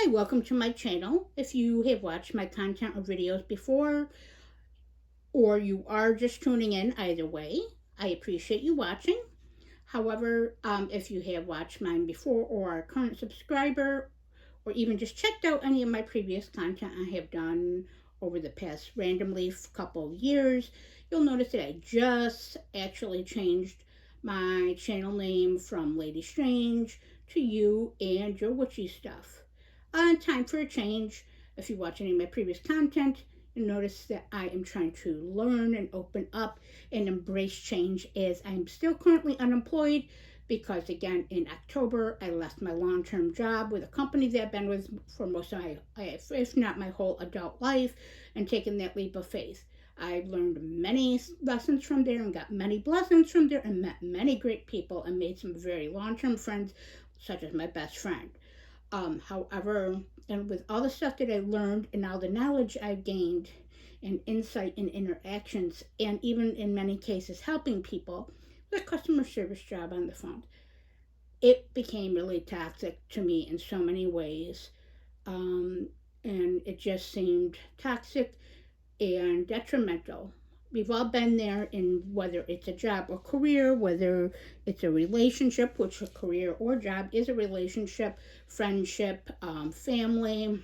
Hi, welcome to my channel. If you have watched my content or videos before, or you are just tuning in, either way, I appreciate you watching. However, if you have watched mine before or are a current subscriber, or even just checked out any of my previous content I have done over the past randomly couple of years, you'll notice that I just actually changed my channel name from Lady Strange to You and Your Witchy Stuff. Time for a change. If you watch any of my previous content, you'll notice that I am trying to learn and open up and embrace change as I'm still currently unemployed because, again, in October I left my long-term job with a company that I've been with for most of my, if not my whole adult life, and taken that leap of faith. I learned many lessons from there and got many blessings from there and met many great people and made some very long-term friends, such as my best friend. However, and with all the stuff that I learned and all the knowledge I've gained and insight and interactions, and even in many cases helping people with a customer service job on the phone, it became really toxic to me in so many ways. And it just seemed toxic and detrimental. We've all been there in whether it's a job or career, whether it's a relationship, which a career or job is a relationship, friendship, family,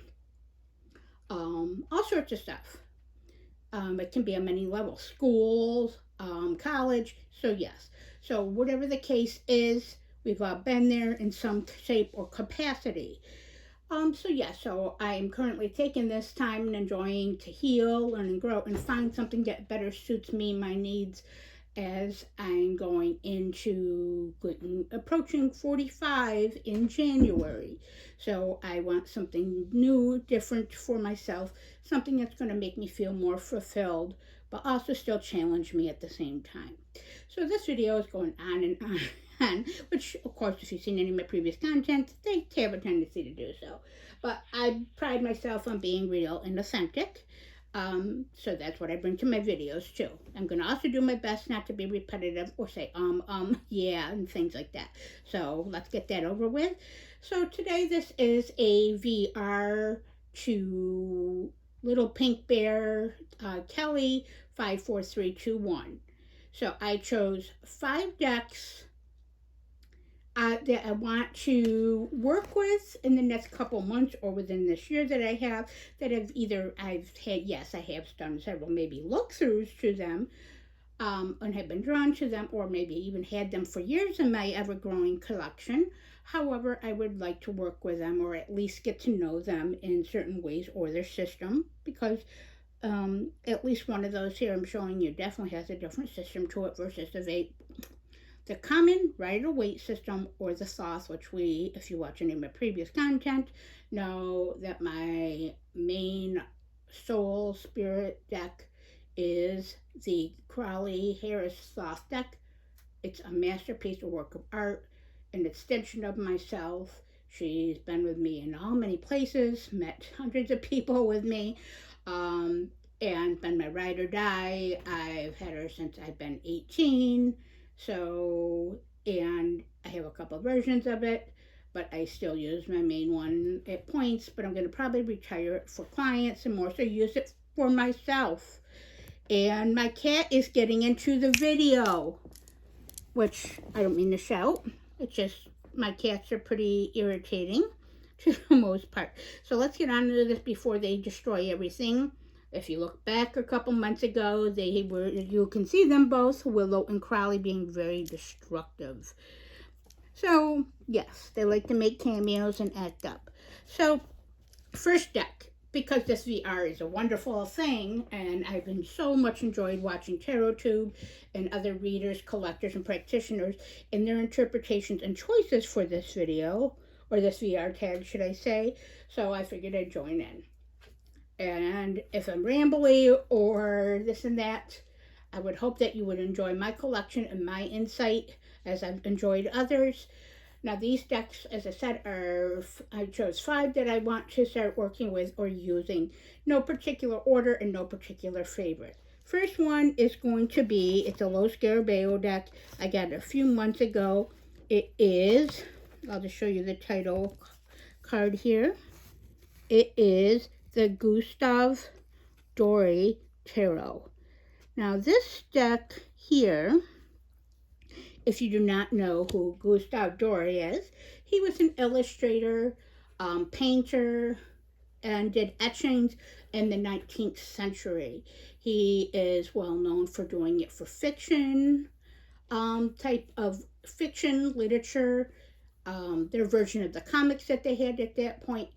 all sorts of stuff. It can be on many levels, schools, college. So, yes. So, whatever the case is, we've all been there in some shape or capacity. So I'm currently taking this time and enjoying to heal, learn and grow, and find something that better suits me, my needs, as I'm going into approaching 45 in January. So I want something new, different for myself, something that's going to make me feel more fulfilled, but also still challenge me at the same time. So this video is going on and on. Which, of course, if you've seen any of my previous content, they have a tendency to do so. But I pride myself on being real and authentic. So that's what I bring to my videos, too. I'm going to also do my best not to be repetitive or say, yeah, and things like that. So let's get that over with. So today this is a VR to Little Pink Bear Kelly 54321. So I chose 5 decks that I want to work with in the next couple months or within this year that I have, that I've had, yes, I have done several maybe look-throughs to them, and have been drawn to them, or maybe even had them for years in my ever-growing collection. However, I would like to work with them or at least get to know them in certain ways or their system, because at least one of those here I'm showing you definitely has a different system to it versus the common Rider-Waite system, or the Thoth, which we, if you watch any of my previous content, know that my main soul spirit deck is the Crowley Harris Thoth deck. It's a masterpiece, a work of art, an extension of myself. She's been with me in all many places, met hundreds of people with me, and been my ride or die. I've had her since I've been 18. So, and I have a couple of versions of it, but I still use my main one at points, but I'm going to probably retire it for clients and more so use it for myself. And my cat is getting into the video, which I don't mean to shout. It's just my cats are pretty irritating to the most part. So let's get on to this before they destroy everything. If you look back a couple months ago, you can see them both, Willow and Crowley, being very destructive. So, yes, they like to make cameos and act up. So, first deck, because this VR is a wonderful thing, and I've been so much enjoyed watching TarotTube and other readers, collectors, and practitioners in their interpretations and choices for this video, or this VR tag, should I say. So I figured I'd join in. And if I'm rambly or this and that, I would hope that you would enjoy my collection and my insight as I've enjoyed others. Now these decks, as I said, I chose 5 that I want to start working with or using. No particular order and no particular favorite. First one is going to be, it's a Los Scarabeo deck. I got it a few months ago. It is, I'll just show you the title card here. It is the Gustav Doré Tarot. Now this deck here, if you do not know who Gustav Doré is, he was an illustrator, painter, and did etchings in the 19th century. He is well known for doing it for fiction, type of fiction literature, their version of the comics that they had at that point.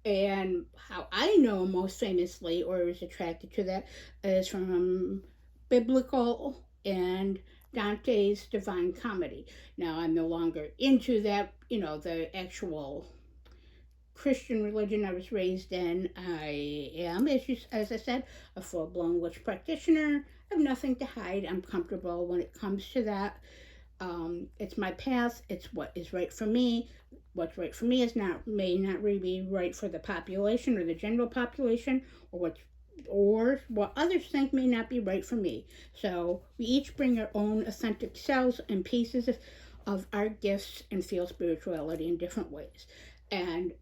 And how I know him most famously, or was attracted to that, is from biblical and Dante's Divine Comedy. Now, I'm no longer into that, the actual Christian religion I was raised in. I am, as I said, a full blown witch practitioner. I have nothing to hide. I'm comfortable when it comes to that. It's my path. It's what is right for me. What's right for me may not really be right for the population or the general population, or what others think may not be right for me. So we each bring our own authentic selves and pieces of our gifts and feel spirituality in different ways. And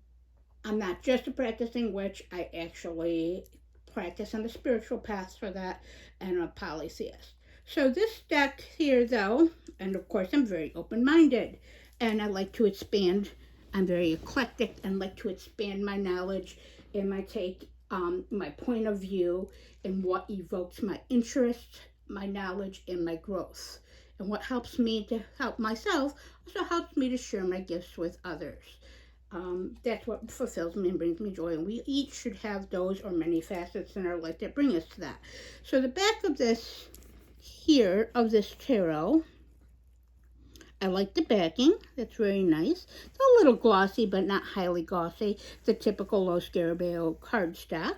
I'm not just a practicing witch, I actually practice on the spiritual path for that, and a polytheist. So this deck here, though, and of course I'm very open-minded, and I like to expand. I'm very eclectic and like to expand my knowledge and my take, my point of view, and what evokes my interest, my knowledge, and my growth. And what helps me to help myself also helps me to share my gifts with others. That's what fulfills me and brings me joy. And we each should have those or many facets in our life that bring us to that. So the back of this tarot, I like the backing. That's very nice. It's a little glossy, but not highly glossy. The typical Los Garibay cardstock.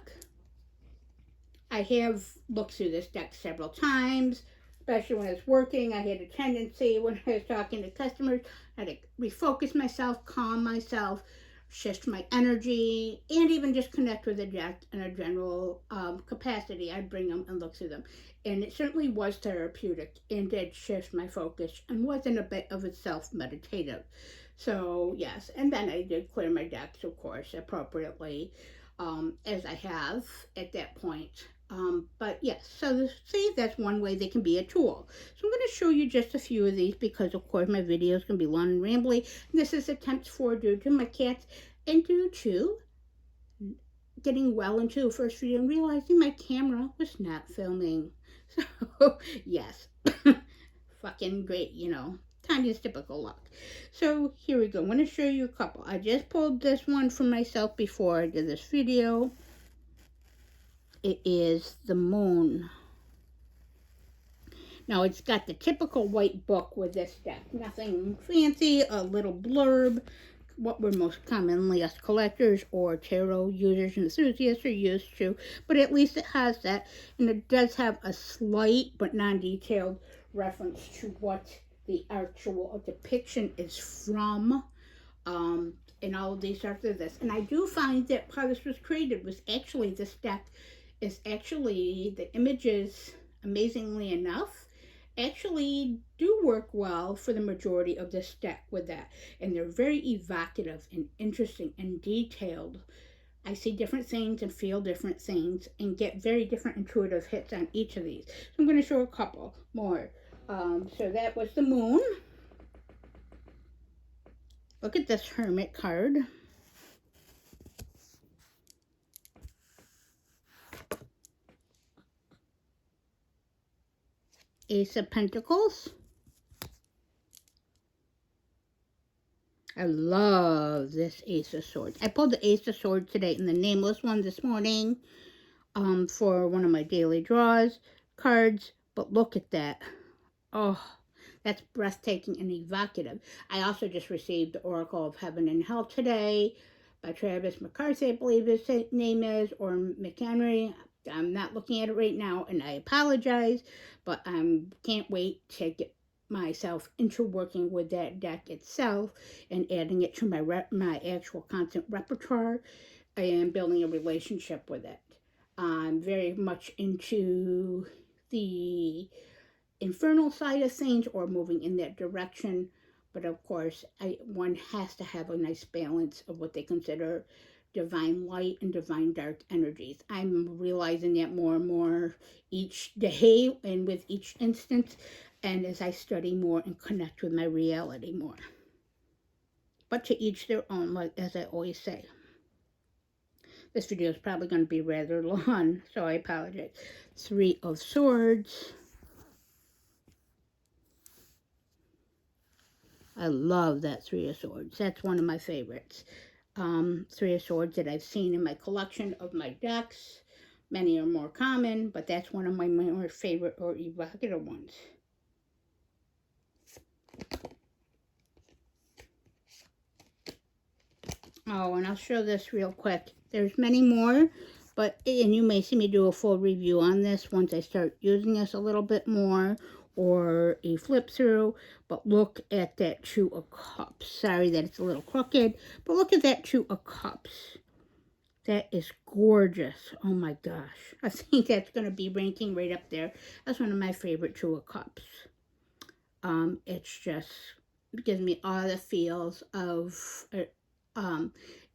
I have looked through this deck several times, especially when I was working. I had a tendency when I was talking to customers, I had to refocus myself, calm myself, shift my energy, and even just connect with the deck in a general capacity. I'd bring them and look through them. And it certainly was therapeutic and did shift my focus and was in a bit of itself meditative. So, yes, and then I did clear my decks, of course, appropriately, as I have at that point. But yes, so see, that's one way they can be a tool. So I'm going to show you just a few of these because, of course, my videos can be long and rambly. This is attempt 4 due to my cats and due to getting well into the first video and realizing my camera was not filming. So, yes, fucking great, kind of typical luck. So here we go. I'm going to show you a couple. I just pulled this one for myself before I did this video. It is the moon. Now it's got the typical white book with this deck. Nothing fancy, a little blurb. What we're most commonly us collectors or tarot users and enthusiasts are used to. But at least it has that. And it does have a slight but non-detailed reference to what the actual depiction is from. And all of these after this. And I do find that how this was created was actually this deck is actually the images, amazingly enough, actually do work well for the majority of this deck with that. And they're very evocative and interesting and detailed. I see different things and feel different things and get very different intuitive hits on each of these. So I'm going to show a couple more. So that was the moon. Look at this hermit card. Ace of Pentacles. I love this Ace of Swords. I pulled the Ace of Swords today and the Nameless one this morning for one of my daily draws cards. But look at that. Oh, that's breathtaking and evocative. I also just received the Oracle of Heaven and Hell today by Travis McCarthy, I believe his name is, or McHenry. I'm not looking at it right now, and I apologize, but I can't wait to get myself into working with that deck itself and adding it to my actual content repertoire and building a relationship with it. I'm very much into the infernal side of things or moving in that direction, but of course one has to have a nice balance of what they consider divine light and divine dark energies. I'm realizing that more and more each day and with each instance, and as I study more and connect with my reality more. But to each their own, like as I always say. This video is probably going to be rather long, so I apologize. Three of Swords. I love that Three of Swords. That's one of my favorites. Three of Swords that I've seen in my collection of my decks. Many are more common, but that's one of my more favorite or evocative ones. Oh, and I'll show this real quick. There's many more, and you may see me do a full review on this once I start using this a little bit more, or a flip through. But look at that Two of Cups. Sorry that it's a little crooked, but look at that Two of Cups. That is gorgeous. Oh my gosh. I think that's going to be ranking right up there. That's one of my favorite Two of Cups. It's just, it gives me all the feels of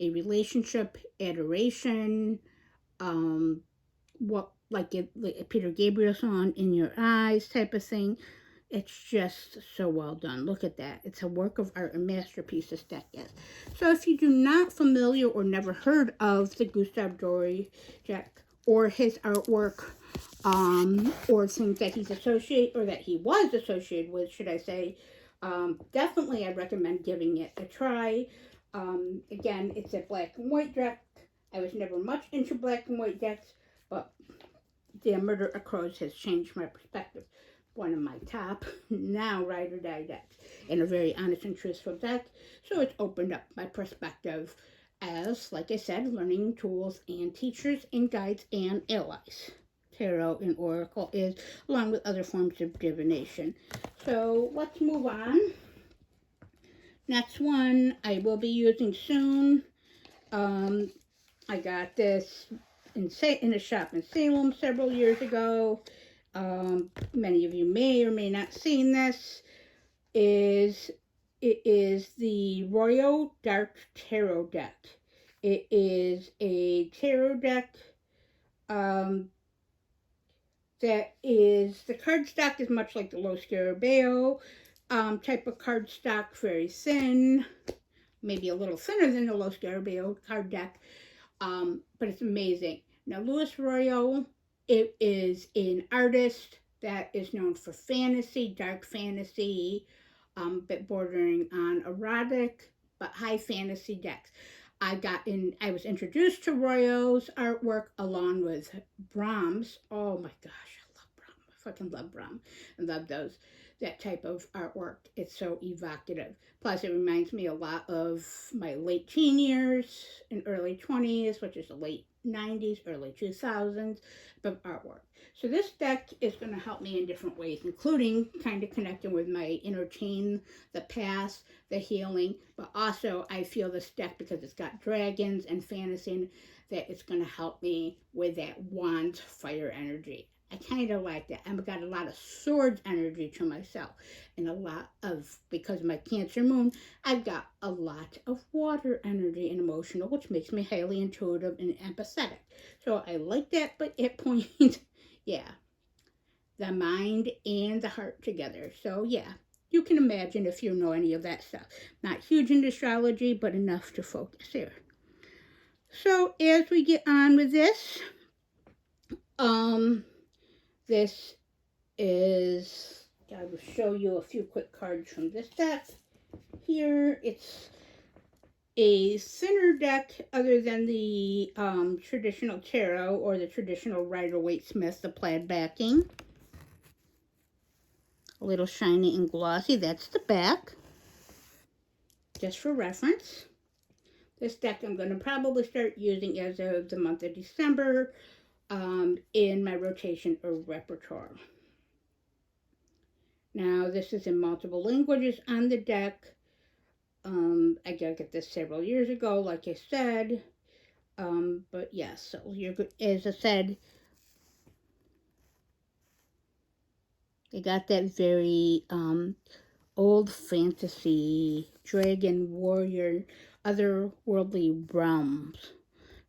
a relationship, adoration, what, like Peter Gabriel song, In Your Eyes type of thing. It's just so well done. Look at that. It's a work of art, a masterpiece, this deck is. So if you do not familiar or never heard of the Gustave Doré deck or his artwork, or things that he's associated, or that he was associated with, should I say, definitely I recommend giving it a try. Again, it's a black and white deck. I was never much into black and white decks, but the Murder of Crows has changed my perspective. One of my top now ride or die decks, and a very honest and truthful deck. So it's opened up my perspective as, like I said, learning tools and teachers and guides and allies. Tarot and Oracle is, along with other forms of divination. So let's move on. Next one I will be using soon. I got this in a shop in Salem several years ago. Many of you may or may not seen this. It is the Royal Dark Tarot deck. It is a tarot deck that is, the cardstock is much like the Los Scarabeo type of cardstock, very thin, maybe a little thinner than the Los Scarabeo card deck, but it's amazing. Now, Louis Royal, it is an artist that is known for fantasy, dark fantasy, bit bordering on erotic, but high fantasy decks. I was introduced to Royal's artwork along with Brahms. Oh my gosh, I love Brahms. I fucking love Brahms. I love that type of artwork. It's so evocative. Plus, it reminds me a lot of my late teen years and early 20s, which is the late 90s, early 2000s of artwork. So this deck is going to help me in different ways, including kind of connecting with my inner teen, the past, the healing, but also I feel this deck, because it's got dragons and fantasy, that it's going to help me with that wand fire energy. I kind of like that. I've got a lot of swords energy to myself, and a lot of, because of my Cancer moon, I've got a lot of water energy and emotional, which makes me highly intuitive and empathetic. So I like that, but it points, yeah, the mind and the heart together. So yeah, you can imagine if you know any of that stuff. Not huge in astrology, but enough to focus here. So as we get on with this, this is, I will show you a few quick cards from this deck. Here, it's a thinner deck other than the traditional tarot or the traditional Rider-Waite-Smith, the plaid backing. A little shiny and glossy. That's the back. Just for reference. This deck I'm going to probably start using as of the month of December in my rotation or repertoire. Now, this is in multiple languages on the deck. I did get this several years ago, like I said. But yes, so you're good. As I said, they got that very old fantasy, dragon, warrior, otherworldly realms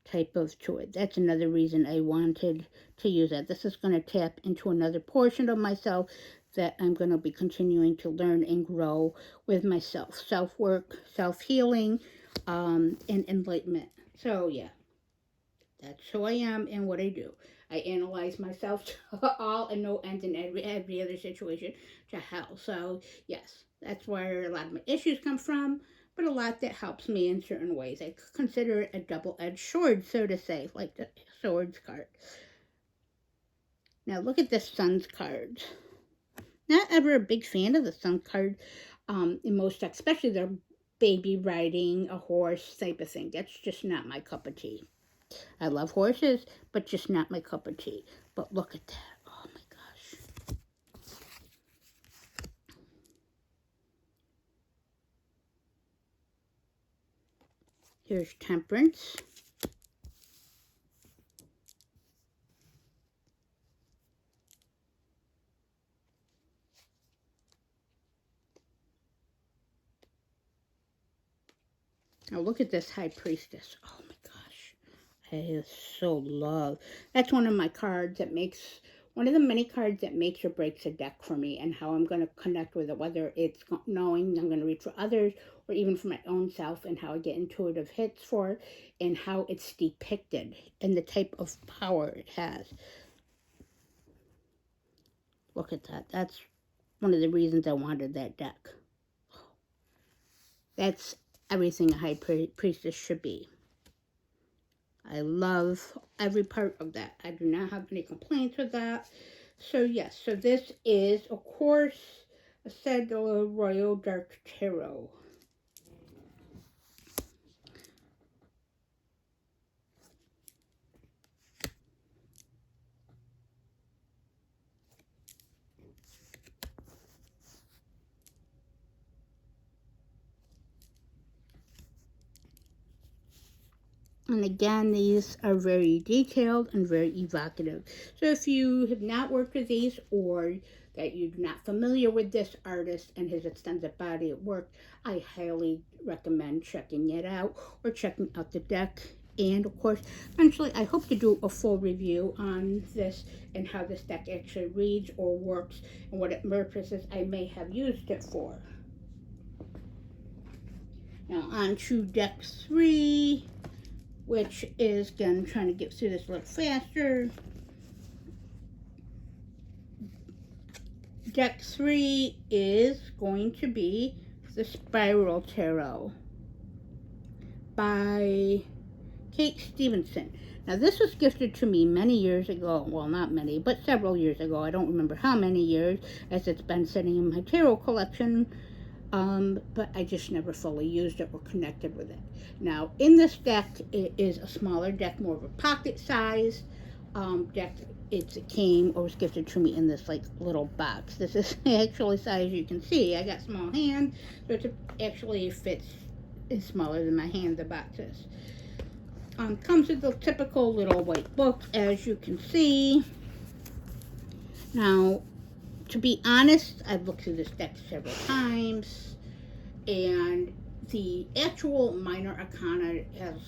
type of to it. That's another reason I wanted to use that. This is going to tap into another portion of myself that I'm going to be continuing to learn and grow with myself. Self-work, self-healing, and enlightenment. So yeah, that's who I am and what I do. I analyze myself to all and no end in every other situation to hell. So yes, that's where a lot of my issues come from, but a lot that helps me in certain ways. I consider it a double-edged sword, so to say, like the swords card. Now look at this Sun's card. Not ever a big fan of the Sun card in most decks, especially the baby riding a horse type of thing. That's just not my cup of tea. I love horses, but just not my cup of tea. But look at that. Oh my gosh. Here's Temperance. Now look at this High Priestess. Oh my gosh. I so love. That's one of my cards that makes, one of the many cards that makes or breaks a deck for me, and how I'm going to connect with it, whether it's knowing I'm going to read for others or even for my own self, and how I get intuitive hits for it, and how it's depicted and the type of power it has. Look at that. That's one of the reasons I wanted that deck. That's everything a High Priestess should be. I love every part of that. I do not have any complaints with that. So yes, so this is, of course, a Saddle Royal Dark Tarot. And again, these are very detailed and very evocative. So if you have not worked with these, or that you're not familiar with this artist and his extensive body of work, I highly recommend checking it out, or checking out the deck. And of course, eventually I hope to do a full review on this and how this deck actually reads or works and what purposes I may have used it for. Now on to deck 3, which is, again, trying to get through this a little faster. Deck 3 is going to be the Spiral Tarot by Kate Stevenson. Now, this was gifted to me many years ago. Well, not many, but several years ago. I don't remember how many years, as it's been sitting in my tarot collection. But I just never fully used it or connected with it. Now, in this deck, it is a smaller deck, more of a pocket size deck. It came or was gifted to me in this like little box. This is actually size, you can see. I got small hands, so it actually fits, is smaller than my hand, the box is. Comes with the typical little white book, as you can see. Now, to be honest, I've looked through this deck several times, and the actual minor arcana has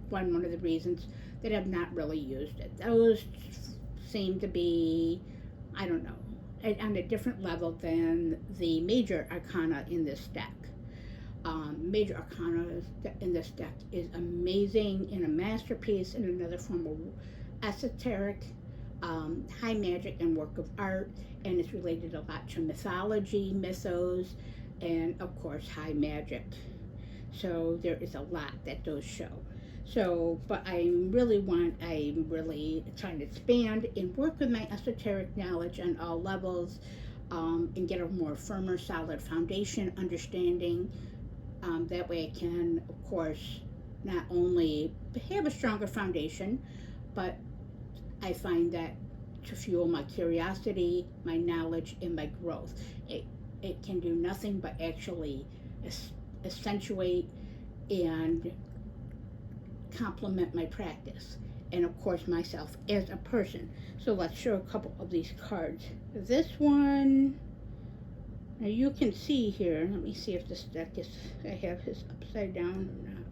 one of the reasons that I've not really used it. Those seem to be, I don't know, on a different level than the major arcana in this deck. Major arcana in this deck is amazing and a masterpiece, in another form of esoteric, high magic and work of art, and it's related a lot to mythology, mythos, and of course high magic. So there is a lot that those show. So, but I'm really trying to expand and work with my esoteric knowledge on all levels, and get a more firmer, solid foundation, understanding. That way I can, of course, not only have a stronger foundation, but I find that to fuel my curiosity, my knowledge, and my growth. It can do nothing but actually accentuate and complement my practice, and of course myself as a person. So let's show a couple of these cards. This one, now you can see here, let me see if this deck is, I have his upside down or not.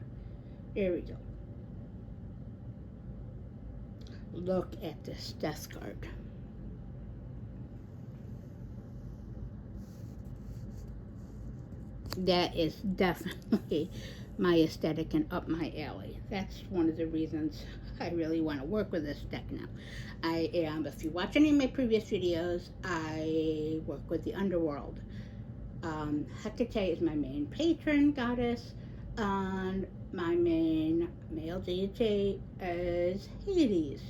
There we go. Look at this death card. That is definitely my aesthetic and up my alley. That's one of the reasons I really want to work with this deck now. I am, if you watch any of my previous videos, I work with the underworld. Hecate is my main patron goddess, and my main male deity is Hades.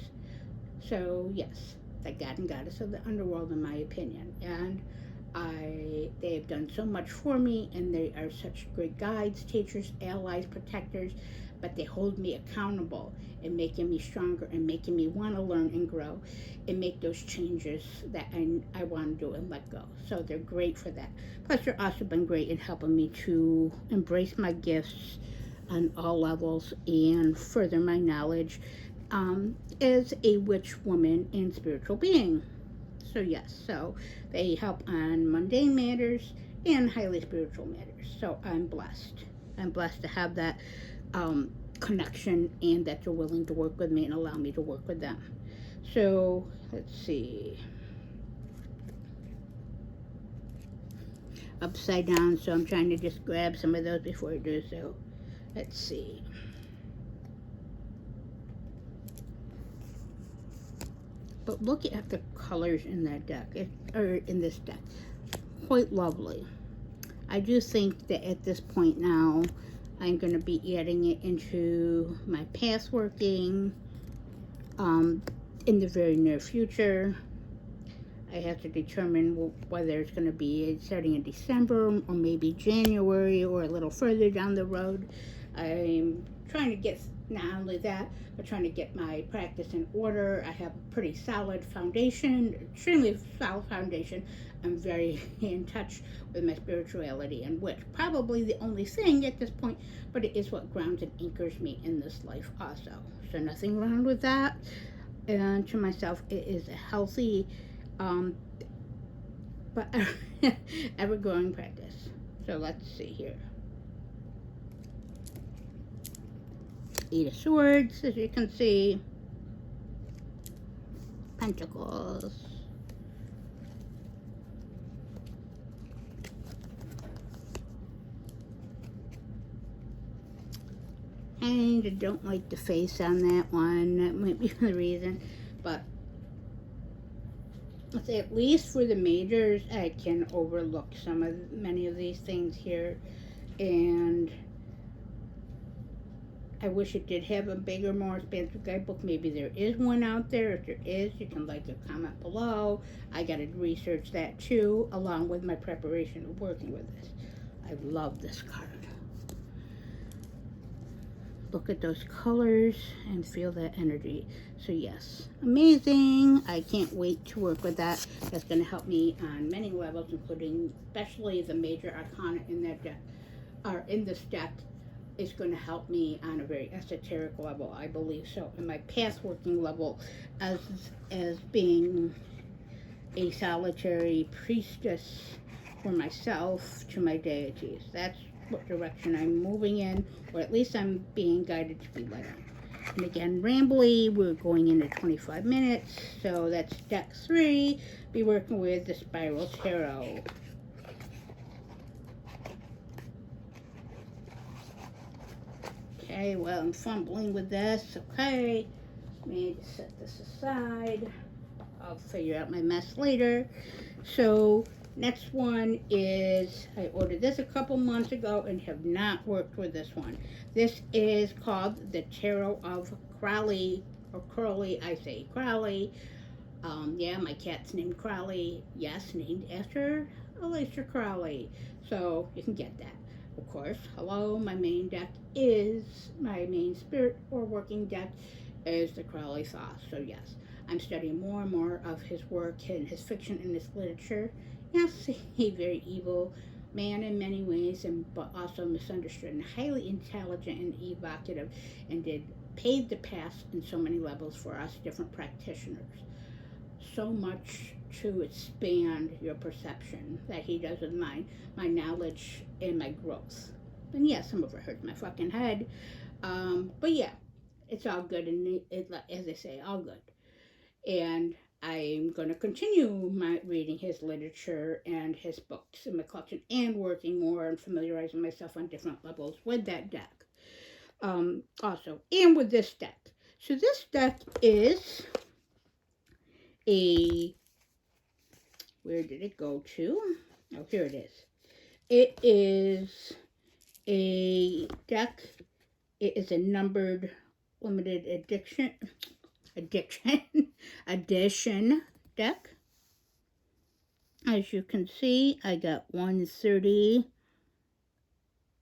So yes, the god and goddess of the underworld, in my opinion. And they've done so much for me, and they are such great guides, teachers, allies, protectors, but they hold me accountable and making me stronger and making me want to learn and grow and make those changes that I want to do and let go. So they're great for that. Plus, they've also been great in helping me to embrace my gifts on all levels and further my knowledge as a witch woman and spiritual being. So yes, so they help on mundane matters and highly spiritual matters. So I'm blessed. I'm blessed to have that connection and that they're willing to work with me and allow me to work with them. So let's see. Upside down, so I'm trying to just grab some of those before I do so. Let's see. But look at the colors in that deck, or in this deck. Quite lovely. I do think that at this point now, I'm going to be adding it into my path working in the very near future. I have to determine whether it's going to be starting in December or maybe January or a little further down the road. I'm trying to get not only that, but trying to get my practice in order. I have a pretty solid foundation, extremely solid foundation. I'm very in touch with my spirituality and witch. Probably the only thing at this point, but it is what grounds and anchors me in this life also. So nothing wrong with that. And to myself, it is a healthy, but ever-growing practice. So let's see here. Eight of Swords, as you can see. Pentacles. And I don't like the face on that one. That might be the reason. But at least for the majors, I can overlook many of these things here. And I wish it did have a bigger, more expansive guidebook. Maybe there is one out there. If there is, you can like a comment below. I got to research that too, along with my preparation of working with this. I love this card. Look at those colors and feel that energy. So yes, amazing. I can't wait to work with that. That's going to help me on many levels, including especially the major arcana in that deck, or in this deck. Is going to help me on a very esoteric level, I believe so, in my path working level as being a solitary priestess for myself to my deities. That's what direction I'm moving in, or at least I'm being guided to be led in. And again, rambly, we're going into 25 minutes, so that's deck 3. Be working with the Spiral Tarot. Okay, well, I'm fumbling with this. Okay, let me set this aside. I'll figure out my mess later. So, next one is, I ordered this a couple months ago and have not worked with this one. This is called the Tarot of Crowley, or Crowley, I say Crowley. Yeah, my cat's named Crowley. Yes, named after Aleister Crowley. So, you can get that. Of course, hello, my main deck is, my main spirit or working deck is the Crowley Thoth. So yes, I'm studying more and more of his work and his fiction and his literature. Yes, a very evil man in many ways, but also misunderstood and highly intelligent and evocative, and paved the path in so many levels for us different practitioners. So much to expand your perception that he does with my knowledge and my growth. And yeah, some of it hurts my fucking head. But yeah, it's all good, and as I say, all good. And I'm going to continue my reading his literature and his books in my collection, and working more and familiarizing myself on different levels with that deck. Also, and with this deck. So this deck is a, where did it go to? Oh, here it is. It is a deck. It is a numbered limited edition deck. As you can see, I got 130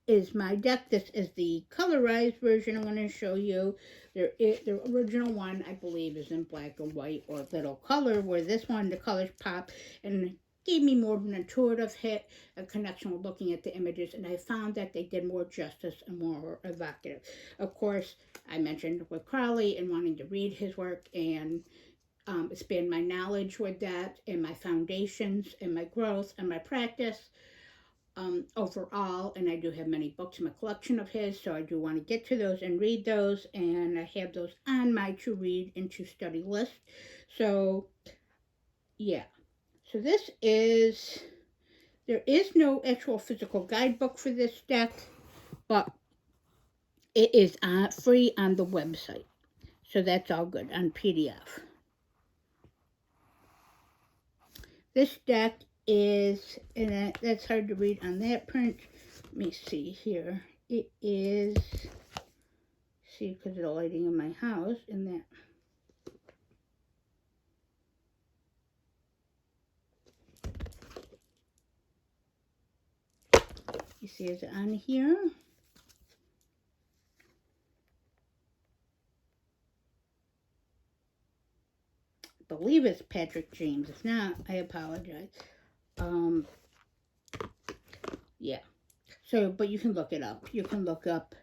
is my deck. This is the colorized version I'm going to show you. The original one, I believe, is in black and white or little color, where this one, the colors pop and gave me more of an intuitive hit, a connection with looking at the images, and I found that they did more justice and more evocative. Of course, I mentioned with Crowley and wanting to read his work and expand my knowledge with that and my foundations and my growth and my practice overall. And I do have many books in my collection of his, so I do want to get to those and read those, and I have those on my to read and to study list. So yeah, so there is no actual physical guidebook for this deck, but it is free on the website, so that's all good on PDF. This deck is, and that's hard to read on that print. Let me see here. It is, see, because of the lighting in my house, in that. You see, is it on here? I believe it's Patrick James. If not, I apologize. Yeah. So, but you can look it up. You can look up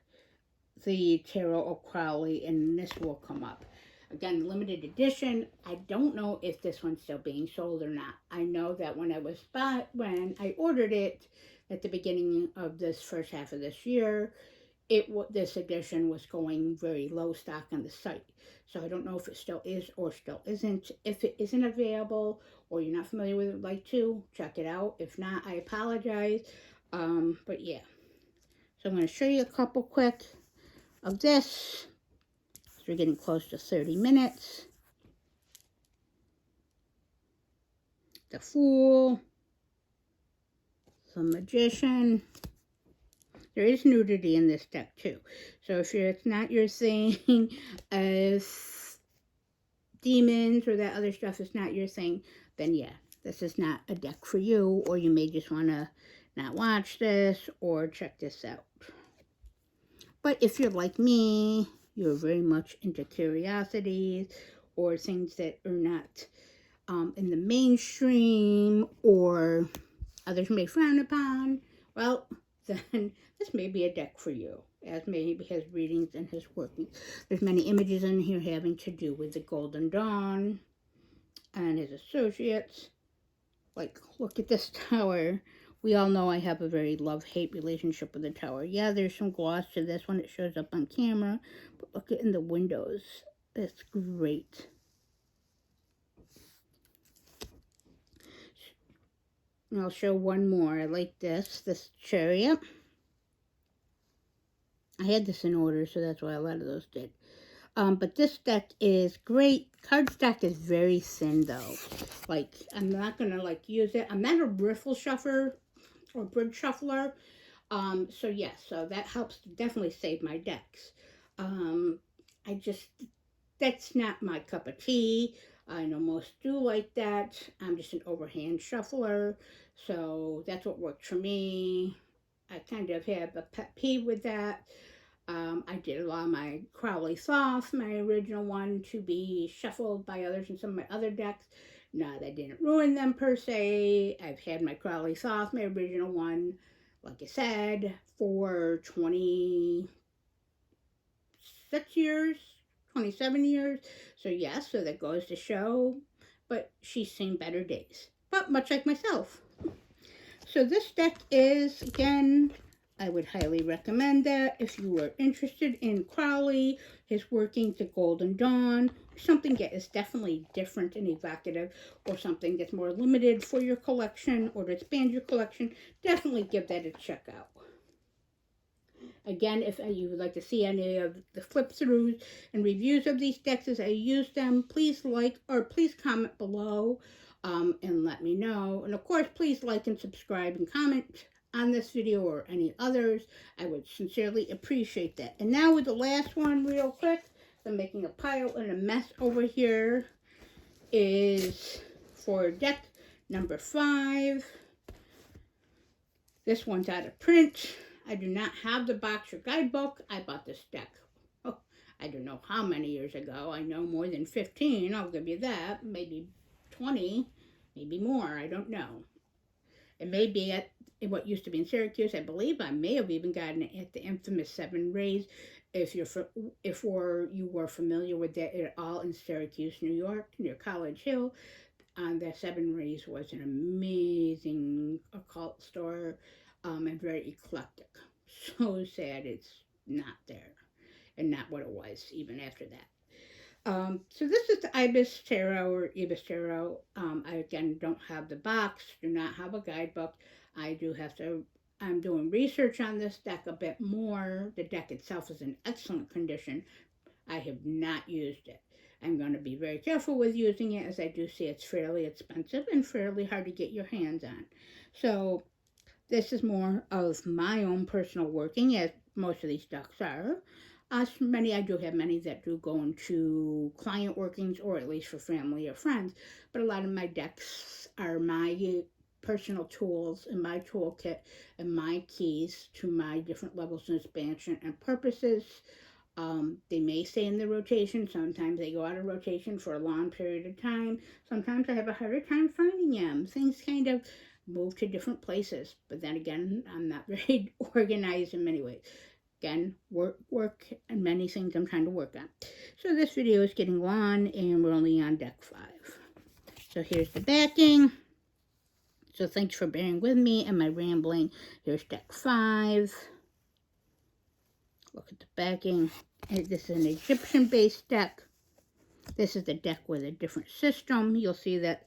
the Tarot of Crowley, and this will come up. Again, limited edition. I don't know if this one's still being sold or not. I know that when I ordered it at the beginning of this first half of this year, this edition was going very low stock on the site. So I don't know if it still is or still isn't. If it isn't available or you're not familiar with it, like to check it out. If not, I apologize. But yeah. So I'm going to show you a couple quick of this. So we're getting close to 30 minutes. The Fool. The Magician. There is nudity in this deck too. So if it's not your thing, if demons or that other stuff is not your thing, then yeah, this is not a deck for you, or you may just want to not watch this or check this out. But if you're like me, you're very much into curiosities or things that are not in the mainstream or others may frown upon, well, then this may be a deck for you, as maybe his readings and his working. There's many images in here having to do with the Golden Dawn and his associates. Like, look at this tower. We all know I have a very love-hate relationship with the tower. Yeah, there's some gloss to this when it shows up on camera, but look at in the windows. That's great. And I'll show one more. I like this chariot. I had this in order, so that's why a lot of those did. But this deck is great. Cardstock is very thin, though. Like, I'm not going to, like, use it. I'm not a riffle shuffler or bridge shuffler. So, yes, so that helps to definitely save my decks. That's not my cup of tea. I know most do like that. I'm just an overhand shuffler. So, that's what worked for me. I kind of have a pet peeve with that. I did allow my Crowley Thoth, my original one, to be shuffled by others in some of my other decks. No, that didn't ruin them per se. I've had my Crowley Thoth, my original one, like I said, for 26 years, 27 years. So yes, so that goes to show, but she's seen better days. But much like myself. So this deck is, again, I would highly recommend that if you are interested in Crowley, his working, The Golden Dawn, something that is definitely different and evocative, or something that's more limited for your collection or to expand your collection. Definitely give that a check out. Again, if you would like to see any of the flip throughs and reviews of these decks as I use them, please like or please comment below and let me know. And of course, please like and subscribe and comment on this video or any others. I would sincerely appreciate that. And now with the last one real quick, I'm making a pile and a mess over here, is for deck number 5. This one's out of print. I do not have the box or guidebook. I bought this deck, oh, I don't know how many years ago. I know more than 15, I'll give you that. Maybe 20, maybe more, I don't know. It may be at what used to be in Syracuse. I believe I may have even gotten it at the infamous Seven Rays. If you were familiar with that at all in Syracuse, New York, near College Hill, the Seven Rays was an amazing occult store and very eclectic. So sad it's not there and not what it was even after that. So this is the Ibis Tarot or Ibis Tarot. I again don't have the box, do not have a guidebook. I'm doing research on this deck a bit more. The deck itself is in excellent condition. I have not used it. I'm going to be very careful with using it, as I do see it's fairly expensive and fairly hard to get your hands on. So this is more of my own personal working, as most of these decks are. I do have many that do go into client workings, or at least for family or friends, but a lot of my decks are my personal tools and my toolkit and my keys to my different levels of expansion and purposes. They may stay in the rotation. Sometimes they go out of rotation for a long period of time. Sometimes I have a harder time finding them. Things kind of move to different places. But then again, I'm not very organized in many ways. Again, work and many things I'm trying to work on. So this video is getting long and we're only on deck 5. So here's the backing. So thanks for bearing with me and my rambling. Here's deck 5. Look at the backing. This is an Egyptian-based deck. This is the deck with a different system. You'll see that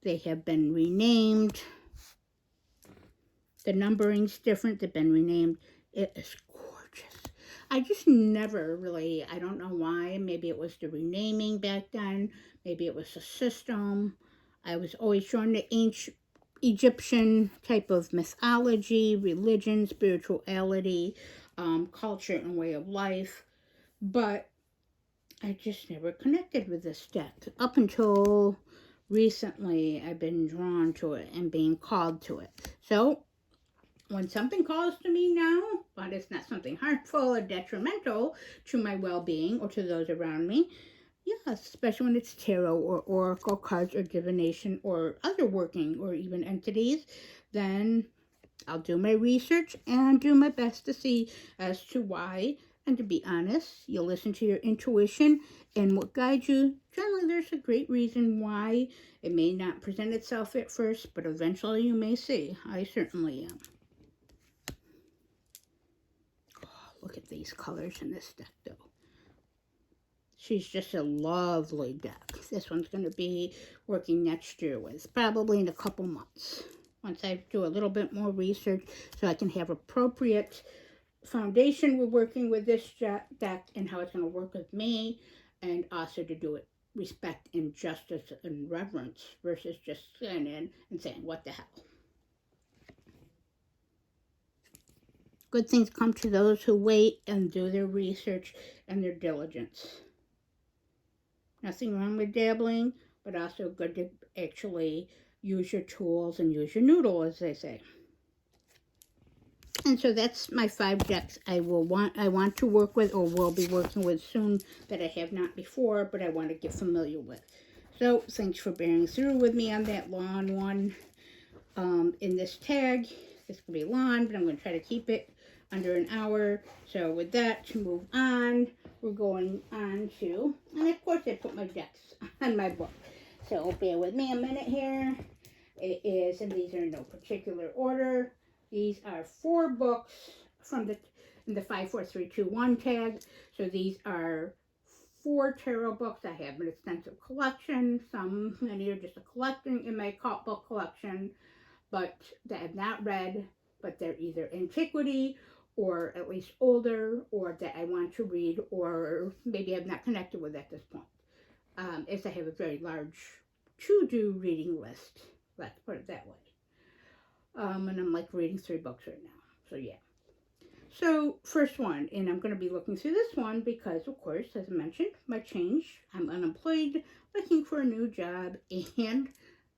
they have been renamed. The numbering's different. They've been renamed. It is gorgeous. I just never really, I don't know why. Maybe it was the renaming back then. Maybe it was the system. I was always drawn to ancient Egyptian type of mythology, religion, spirituality, culture and way of life, but I just never connected with this deck. Up until recently, I've been drawn to it and being called to it. So when something calls to me now, but it's not something harmful or detrimental to my well-being or to those around me, yes, especially when it's tarot or oracle cards or divination or other working or even entities, then I'll do my research and do my best to see as to why. And to be honest, you'll listen to your intuition and what guides you. Generally, there's a great reason why. It may not present itself at first, but eventually you may see. I certainly am. Oh, look at these colors in this deck, though. She's just a lovely deck. This one's going to be working next year with, probably in a couple months. Once I do a little bit more research so I can have appropriate foundation with working with this deck and how it's going to work with me, and also to do it respect and justice and reverence versus just sitting in and saying, what the hell. Good things come to those who wait and do their research and their diligence. Nothing wrong with dabbling, but also good to actually use your tools and use your noodle, as they say. And so that's my 5 decks I want to work with, or will be working with soon, that I have not before, but I want to get familiar with. So thanks for bearing through with me on that long one. In this tag, this will be long, but I'm going to try to keep it under an hour. So with that, to move on, we're going on to, and of course I put my decks on my book. So bear with me a minute here. It is, and these are in no particular order. These are 4 books from the 54321 tag. So these are 4 tarot books. I have an extensive collection. Many are just a collecting in my book collection, but that I've not read, but they're either antiquity or at least older, or that I want to read, or maybe I've not connected with at this point. As I have a very large to-do reading list. Let's put it that way. And I'm like reading 3 books right now. So yeah. So first one, and I'm going to be looking through this one because, of course, as I mentioned, my change. I'm unemployed, looking for a new job, and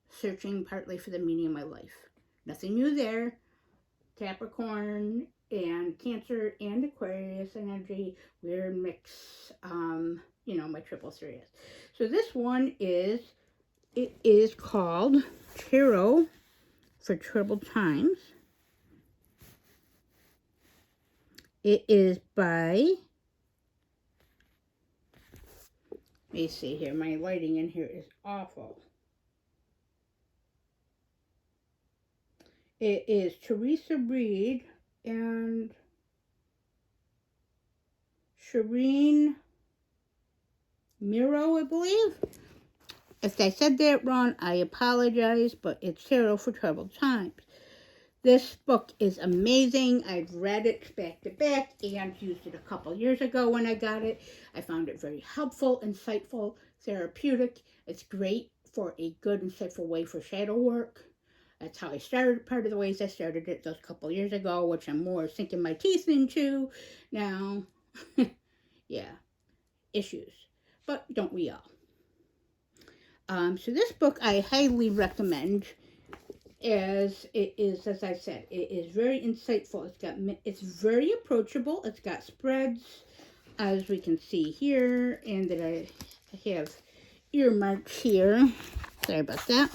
searching partly for the meaning of my life. Nothing new there. Capricorn and Cancer and Aquarius energy, weird mix. My triple series. So this one is called Tarot for Troubled Times. It is by, let me see here, my lighting in here is awful. It is Teresa Reed and Shireen Miro, I believe. If I said that wrong, I apologize, but it's Tarot for Troubled Times. This book is amazing. I've read it back to back and used it a couple years ago when I got it. I found it very helpful, insightful, therapeutic. It's great for a good, insightful way for shadow work. That's how I started, part of the ways I started it those couple years ago, which I'm more sinking my teeth into now. Yeah, issues. But don't we all? So this book I highly recommend. As it is, as I said, it is very insightful. It's very approachable. It's got spreads, as we can see here, and that I have earmarked here. Sorry about that.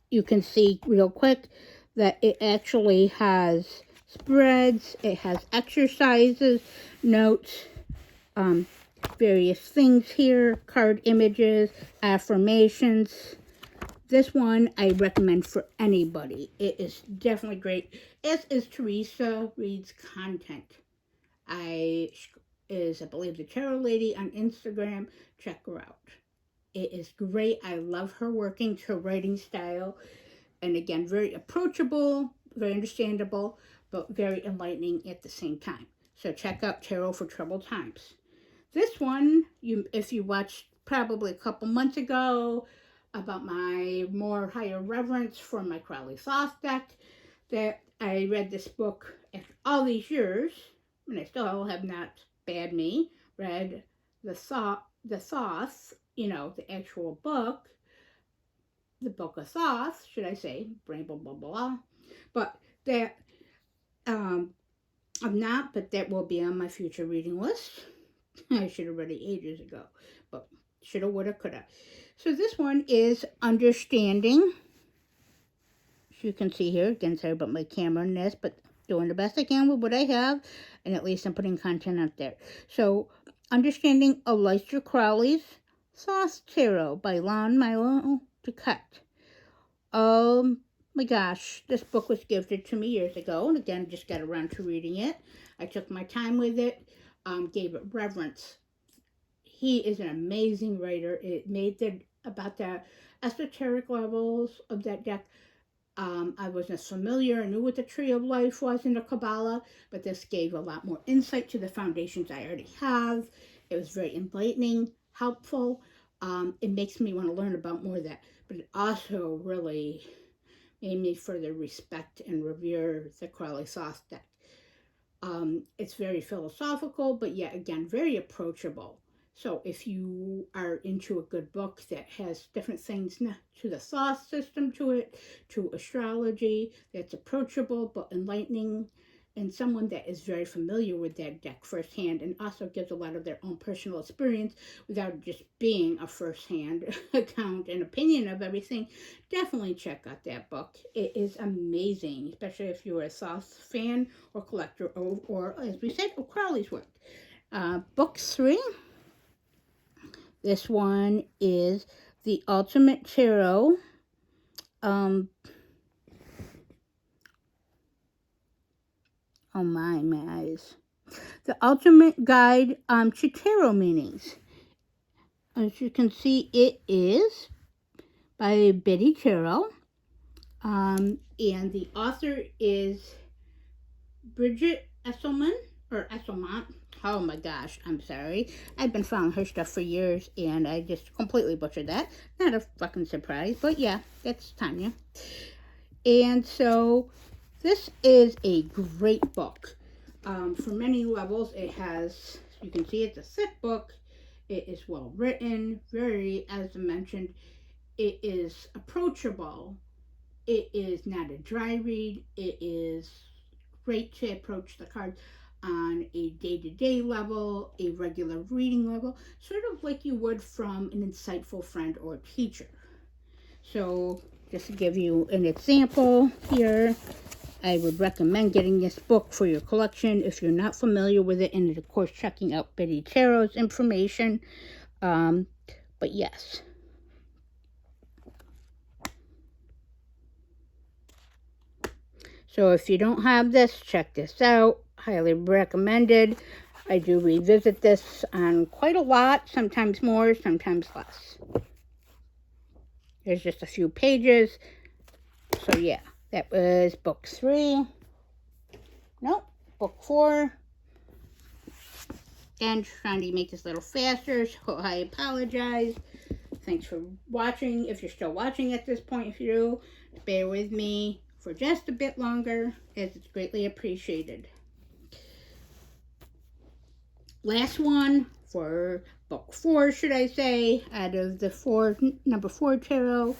You can see real quick that it actually has spreads. It has exercises, notes, various things here, card images, affirmations. This one I recommend for anybody. It is definitely great, as is Teresa Reed's content. I believe, the Tarot Lady on Instagram. Check her out. It is great. I love her writing style. And again, very approachable, very understandable, but very enlightening at the same time. So check out Tarot for Troubled Times. This one, if you watched probably a couple months ago, about my more higher reverence for my Crowley Thoth deck, that I read this book after all these years, and I still have not, bad me, read the Thoth, the actual book, the Book of Thoth, should I say, blah, blah, blah, blah. But that, I'm not, but that will be on my future reading list. I should have read it ages ago, but shoulda, woulda, coulda. So this one is Understanding. As you can see here, again, sorry about my camera and this, but doing the best I can with what I have, and at least I'm putting content out there. So, Understanding Aleister Crowley's Thoth Tarot by Lon Milo Duquette. Oh my gosh, this book was gifted to me years ago, and again, just got around to reading it. I took my time with it, gave it reverence. He is an amazing writer. It made about the esoteric levels of that deck. I wasn't familiar. I knew what the Tree of Life was in the Kabbalah, but this gave a lot more insight to the foundations I already have. It was very enlightening, helpful. It makes me want to learn about more of that, but it also really made me further respect and revere the Crowley Thoth deck. It's very philosophical, but yet again, very approachable. So if you are into a good book that has different things to the Thoth system to it, to astrology, that's approachable but enlightening, and someone that is very familiar with that deck firsthand and also gives a lot of their own personal experience without just being a firsthand account and opinion of everything, definitely check out that book. It is amazing, especially if you're a Thoth fan or collector or as we said, of Crowley's work. Book 3. This one is The Ultimate Tarot. Oh my eyes. The Ultimate Guide to Tarot Meanings. As you can see, it is by Betty Tarot. And the author is Bridget Esselman, or Esselmont. Oh my gosh, I'm sorry. I've been following her stuff for years, and I just completely butchered that. Not a fucking surprise, but yeah, that's Tanya. And so, this is a great book. For many levels, it has, you can see it's a thick book. It is well written, very, as I mentioned, it is approachable. It is not a dry read. It is great to approach the cards on a day-to-day level, a regular reading level, sort of like you would from an insightful friend or teacher. So just to give you an example here, I would recommend getting this book for your collection if you're not familiar with it, and of course checking out Betty Tarot's information. But yes. So if you don't have this, check this out. Highly recommended. I do revisit this on quite a lot, sometimes more, sometimes less. There's just a few pages. So yeah, that was book 3. Nope, book 4. Again, trying to make this a little faster, so I apologize. Thanks for watching. If you're still watching at this point, if you do, bear with me for just a bit longer, as it's greatly appreciated. Last one for book 4, should I say, out of the number 4 tarot.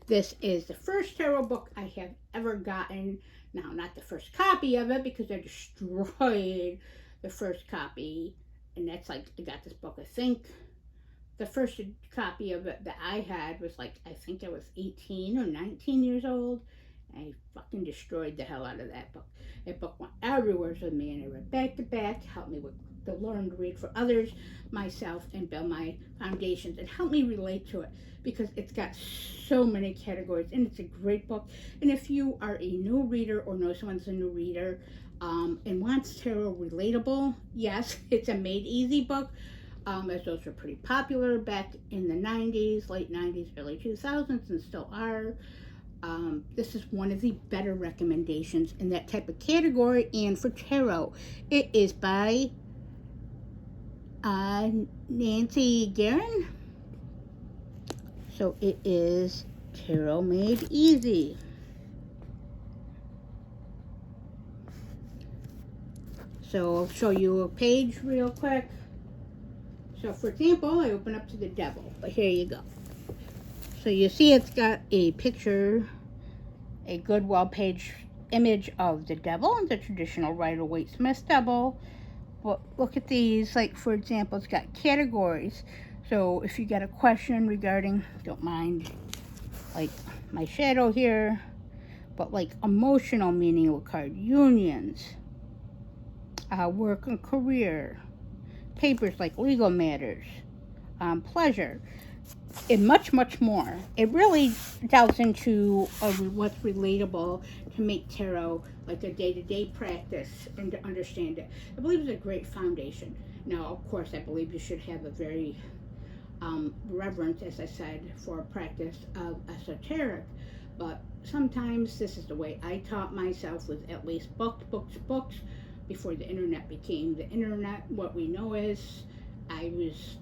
This is the first tarot book I have ever gotten. Now, not the first copy of it, because I destroyed the first copy. And that's like, I got this book, I think. The first copy of it that I had was like, I think I was 18 or 19 years old. I fucking destroyed the hell out of that book. That book went everywhere with me, and I read back to back, helped me to learn to read for others, myself, and build my foundations, and help me relate to it, because it's got so many categories, and it's a great book. And if you are a new reader or know someone's a new reader and wants tarot relatable, yes, it's a made easy book, as those were pretty popular back in the 90s, late 90s, early 2000s, and still are. This is one of the better recommendations in that type of category. And for tarot, it is by Nancy Guerin. So it is Tarot Made Easy. So I'll show you a page real quick. So for example, I open up to the Devil, but here you go. So you see it's got a picture, a good well-page image of the Devil, the traditional Rider-Waite-Smith Devil. But look at these, like for example, it's got categories. So if you get a question regarding, don't mind like my shadow here, but like emotional meaning will card, unions, work and career, papers like legal matters, pleasure, and much, much more. It really delves into what's relatable to make tarot like a day-to-day practice and to understand it. I believe it's a great foundation. Now, of course, I believe you should have a very reverence, as I said, for a practice of esoteric, but sometimes this is the way I taught myself, with at least books, before the internet became the internet, what we know is. I was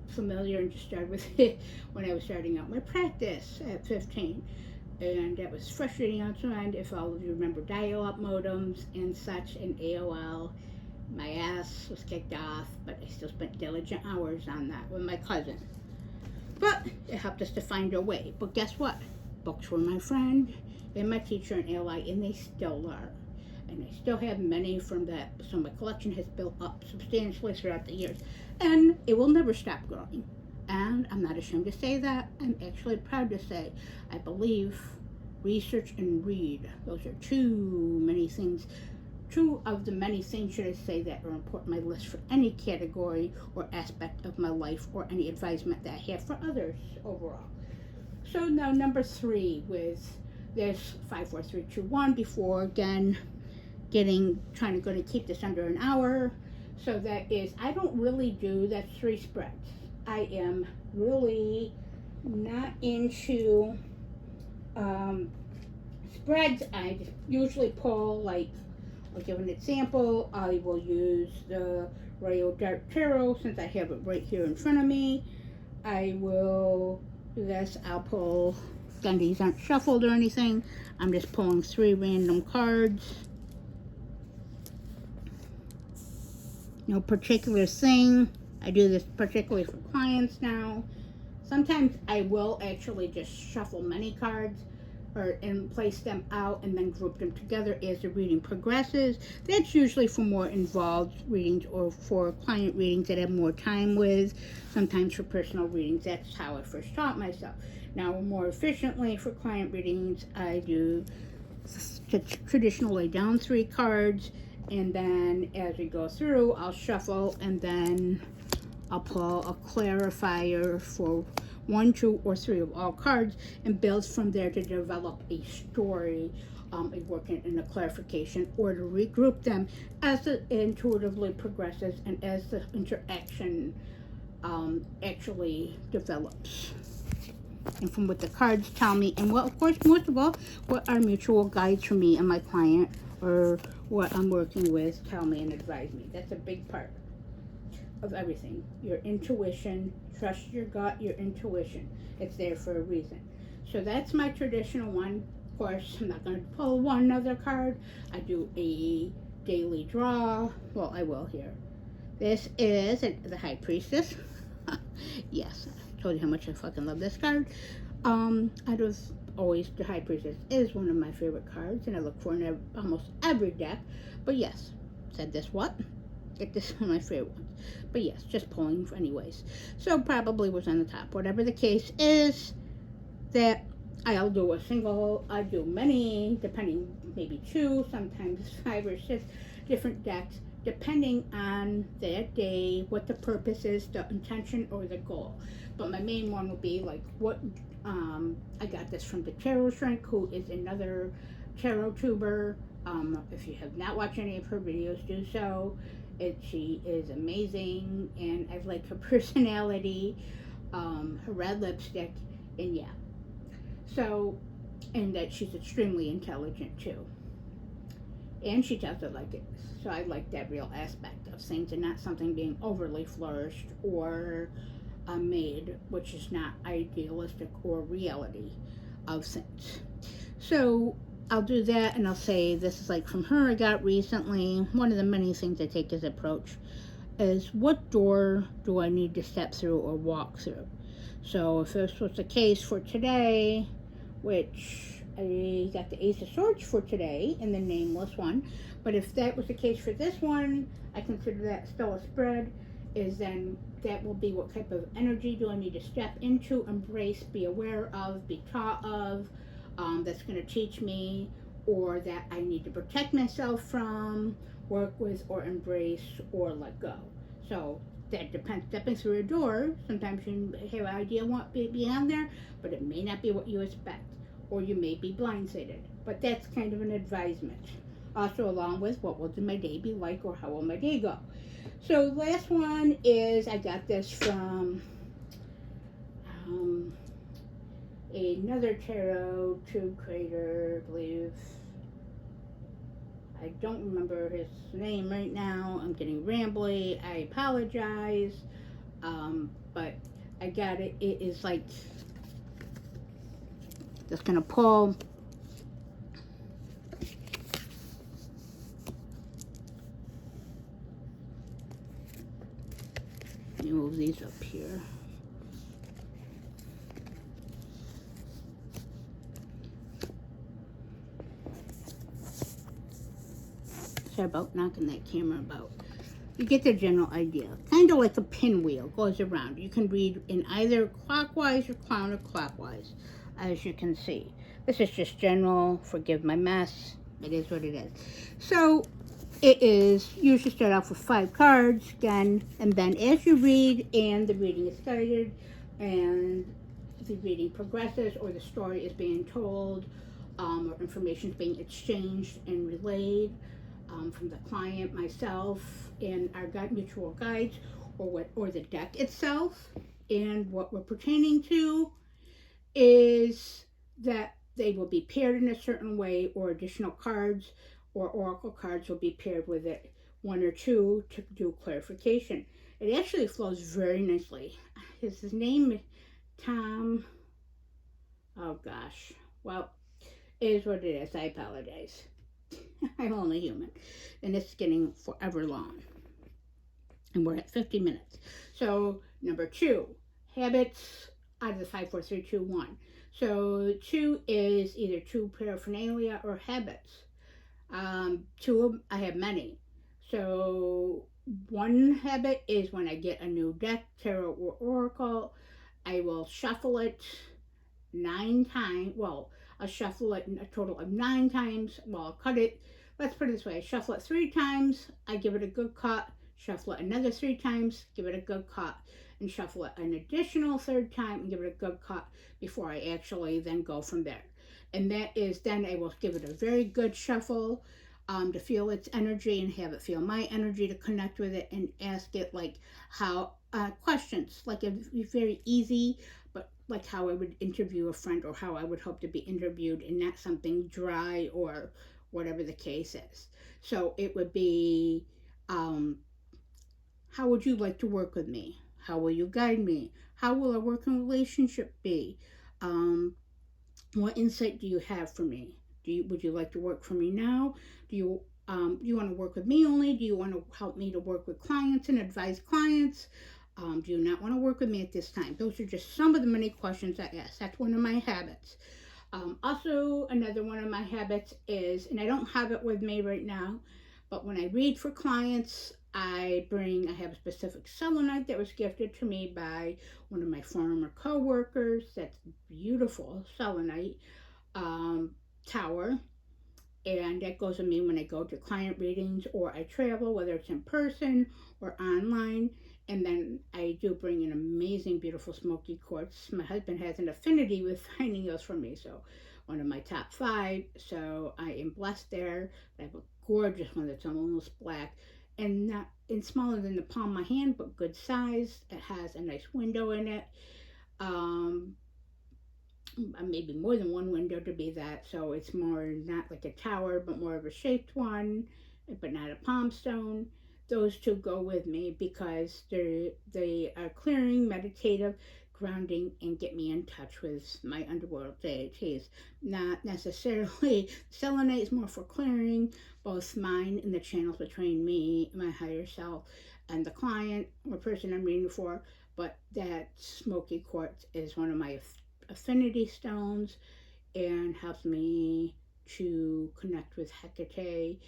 familiar and just started with it when I was starting out my practice at 15, and that was frustrating on some end. If all of you remember dial-up modems and such, and AOL, my ass was kicked off, but I still spent diligent hours on that with my cousin. But it helped us to find our way. But guess what? Books were my friend and my teacher and ally, and they still are. And I still have many from that, so my collection has built up substantially throughout the years, and it will never stop growing. And I'm not ashamed to say that. I'm actually proud to say I believe research and read, those are two of the many things, should I say, that are important on my list for any category or aspect of my life, or any advisement that I have for others overall. So now number 3 with this 5, 4, 3, 2, 1. Before again trying to keep this under an hour. So that is, I don't really do, that's 3 spreads. I am really not into spreads. I just usually pull, like, I'll give an example. I will use the Royal Dark Tarot since I have it right here in front of me. I will do this. I'll pull, again, these aren't shuffled or anything. I'm just pulling 3 random cards. No particular thing. I do this particularly for clients now. Sometimes I will actually just shuffle many cards and place them out and then group them together as the reading progresses. That's usually for more involved readings or for client readings that I have more time with. Sometimes for personal readings, that's how I first taught myself. Now, more efficiently for client readings, I do traditionally down 3 cards, and then as we go through, I'll shuffle and then I'll pull a clarifier for 1, 2, or 3 of all cards and build from there to develop a story, working in a clarification, or to regroup them as it intuitively progresses and as the interaction actually develops. And from what the cards tell me, and what, of course, most of all, what are mutual guides for me and my client, or what I'm working with, tell me and advise me. That's a big part of everything. Your intuition, trust your gut, your intuition. It's there for a reason. So that's my traditional one. Of course, I'm not going to pull one other card. I do a daily draw. Well, I will here. This is the High Priestess. Yes, I told you how much I fucking love this card. Out of always, the High Priestess is one of my favorite cards, and I look for it in almost every deck. But yes, said this what? Get this one of my favorite ones. But yes, just pulling anyways. So probably was on the top. Whatever the case is, that I'll do a single, I do many, depending, maybe 2, sometimes 5 or 6 different decks, depending on that day, what the purpose is, the intention, or the goal. But my main one would be like what, I got this from the Tarot Shrink, who is another tarot tuber. If you have not watched any of her videos, do so. She is amazing, and I like her personality, her red lipstick, and yeah. So, and that she's extremely intelligent too. And she does it like it. So I like that real aspect of things, and not something being overly flourished or made, which is not idealistic or reality of things. So I'll do that, and I'll say this is like from her I got recently. One of the many things I take as approach is, what door do I need to step through or walk through? So if this was the case for today, which I got the Ace of Swords for today in the nameless one, but if that was the case for this one, I consider that still a spread, is then that will be what type of energy do I need to step into, embrace, be aware of, be taught of, that's going to teach me, or that I need to protect myself from, work with, or embrace, or let go. So that depends. Stepping through a door, sometimes you have an idea what beyond there, but it may not be what you expect, or you may be blindsided. But that's kind of an advisement. Also, along with what will my day be like, or how will my day go. So last one is, I got this from another tarot tube creator, I believe. I don't remember his name right now. I'm getting rambly. I apologize. But I got it. It is like, just gonna pull. Let me move these up here. Sorry about knocking that camera about. You get the general idea. Kind of like a pinwheel goes around. You can read in either clockwise or counterclockwise, as you can see. This is just general. Forgive my mess. It is what it is. So it is, you should start off with 5 cards again, and then as you read and the reading is guided and the reading progresses, or the story is being told, or information is being exchanged and relayed, from the client, myself, and our mutual guides, or the deck itself. And what we're pertaining to is that they will be paired in a certain way, or additional cards or oracle cards will be paired with it, one or two, to do clarification. It actually flows very nicely. His name, Tom. Oh gosh. Well, it is what it is. I apologize. I'm only human. And it's getting forever long. And we're at 50 minutes. So, number 2, habits out of the 5, 4, 3, 2, 1. So, 2 is either 2 paraphernalia or habits. 2, I have many. So, one habit is when I get a new deck, tarot or oracle, I will shuffle it 9 times. Well, I'll shuffle it a total of 9 times. Well, I'll cut it. Let's put it this way: I shuffle it 3 times, I give it a good cut, shuffle it another 3 times, give it a good cut, and shuffle it an additional 3rd time and give it a good cut before I actually then go from there. And that is, then I will give it a very good shuffle to feel its energy and have it feel my energy, to connect with it and ask it like how questions, like a very easy, but like how I would interview a friend, or how I would hope to be interviewed, and not something dry or whatever the case is. So it would be, how would you like to work with me? How will you guide me? How will our working relationship be? Um, what insight do you have for me? Would you like to work for me now? Do you want to work with me only? Do you want to help me to work with clients and advise clients? Do you not want to work with me at this time? Those are just some of the many questions I ask. That's one of my habits. Also, another one of my habits is, and I don't have it with me right now, but when I read for clients, I have a specific selenite that was gifted to me by one of my former co-workers. That's beautiful selenite tower, and that goes with me when I go to client readings or I travel, whether it's in person or online. And then I do bring an amazing, beautiful smoky quartz. My husband has an affinity with finding those for me, so one of my top 5. So I am blessed there. I have a gorgeous one that's almost black, and not and smaller than the palm of my hand, but good size. It has a nice window in it. Um, Maybe more than one window to be that, so it's more not like a tower, but more of a shaped one, but not a palm stone. Those two go with me because they are clearing, meditative, grounding, and get me in touch with my underworld deities. Not necessarily selenite is more for clearing both mine and the channels between me, my higher self, and the client or person I'm reading for. But that smoky quartz is one of my affinity stones, and helps me to connect with Hecate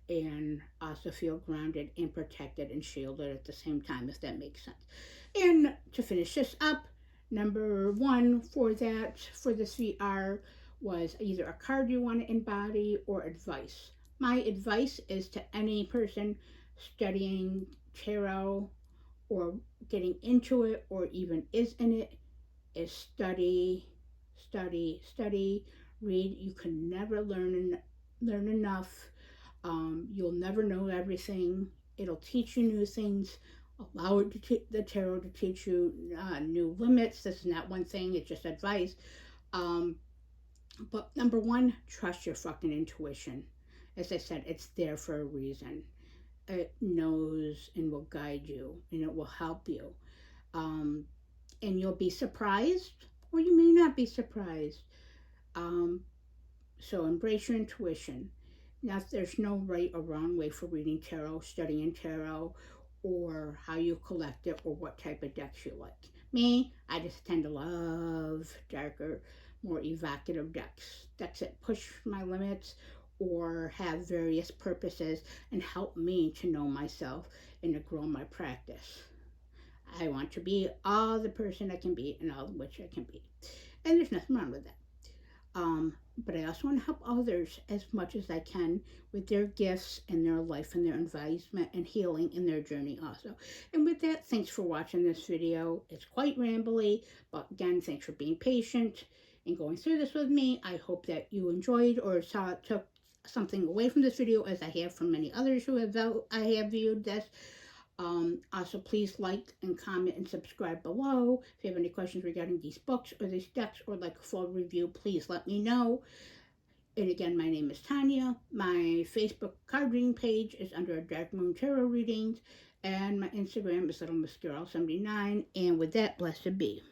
and also feel grounded and protected and shielded at the same time, if that makes sense. And to finish this up, number 1 for this VR was either a card you want to embody or advice. My advice is to any person studying tarot or getting into it or even is in it, is study, study, study, read. You can never learn enough. You'll never know everything. It'll teach you new things. Allow it the tarot to teach you new limits. This is not one thing. It's just advice. Um, but number 1, trust your fucking intuition. As I said, it's there for a reason. It knows and will guide you, and it will help you. Um, and you'll be surprised, or you may not be surprised. Um, so embrace your intuition. Now, there's no right or wrong way for reading tarot, studying tarot, or how you collect it, or what type of decks you like. Me, I just tend to love darker, more evocative decks that push my limits or have various purposes and help me to know myself and to grow my practice. I want to be all the person I can be and all the witch I can be. And there's nothing wrong with that. But I also want to help others as much as I can with their gifts and their life and their advisement and healing in their journey also. And with that, thanks for watching this video. It's quite rambly, but again, thanks for being patient and going through this with me. I hope that you enjoyed or saw it took something away from this video, as I have from many others who have I have viewed this. Also, please like and comment and subscribe below. If you have any questions regarding these books or these decks or like a full review, please let me know. And again, my name is Tanya. My Facebook card reading page is under Dark Moon Tarot Readings, and my Instagram is Little Miss Girl 79. And with that, blessed be.